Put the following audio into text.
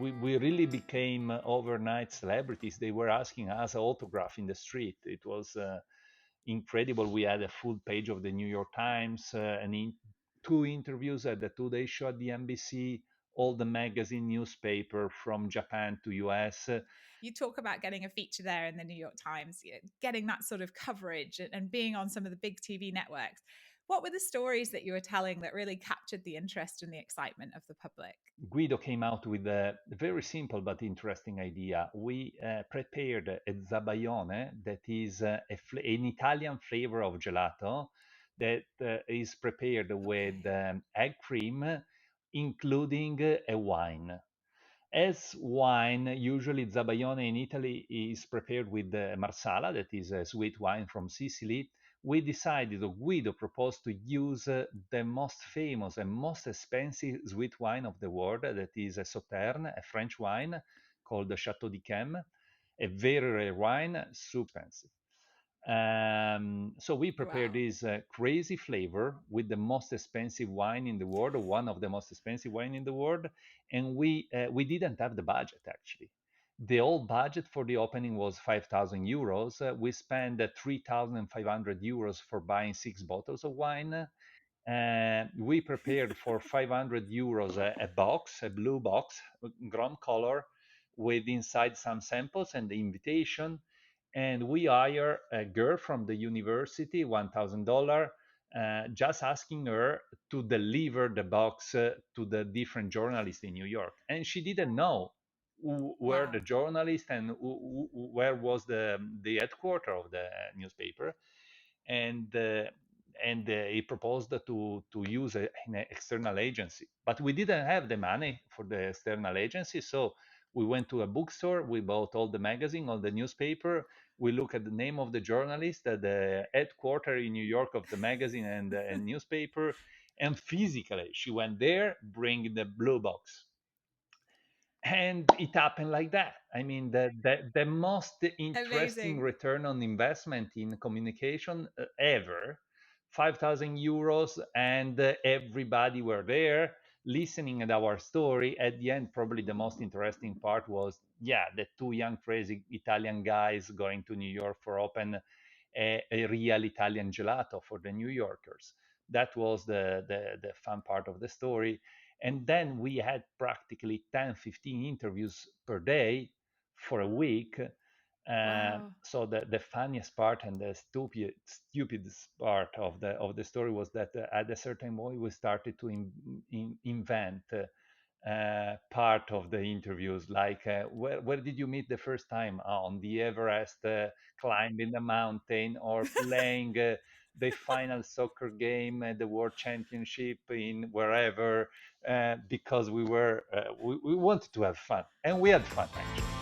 We really became overnight celebrities. They were asking us autograph in the street. It was incredible. We had a full page of the New York Times, two interviews at the Today Show at the NBC, all the magazine newspaper from Japan to US. You talk about getting a feature there in the New York Times, getting that sort of coverage and being on some of the big TV networks. What were the stories that you were telling that really captured the interest and the excitement of the public? Guido came out with a very simple but interesting idea. We prepared a zabaione that is an Italian flavor of gelato that is prepared with Okay. egg cream, including a wine. As wine, usually Zabaione in Italy is prepared with Marsala, that is a sweet wine from Sicily. We decided, or Guido proposed to use the most famous and most expensive sweet wine of the world, that is a Sauterne, a French wine called the Chateau d'Yquem, a very rare wine, super expensive. So we prepared Wow. this crazy flavor with the most expensive wine in the world, or one of the most expensive wine in the world, and we didn't have the budget actually. The whole budget for the opening was 5,000 euros. We spent 3,500 euros for buying 6 bottles of wine. We prepared for 500 euros a box, a blue box, Grom color, with inside some samples and the invitation. And we hire a girl from the university, $1,000, just asking her to deliver the box to the different journalists in New York. And she didn't know who were the Wow. journalists and where was the headquarter of the newspaper. And he proposed to use an external agency, but we didn't have the money for the external agency. So we went to a bookstore, we bought all the magazine, all the newspaper, we look at the name of the journalist at the headquarters in New York of the magazine and newspaper, and physically she went there bringing the blue box, and it happened like that. I mean, the most interesting Amazing. return on investment in communication ever, 5,000 euros, and everybody were there listening at our story. At the end, probably the most interesting part was, yeah, the two young crazy Italian guys going to New York for open a real Italian gelato for the New Yorkers. That was the fun part of the story. And then we had practically 10, 15 interviews per day for a week. Wow. So the funniest part and the stupidest part of the story was that at a certain point we started to invent part of the interviews, like where did you meet the first time? On the Everest, climbing the mountain, or playing the final soccer game at the World Championship in wherever, because we wanted to have fun, and we had fun actually.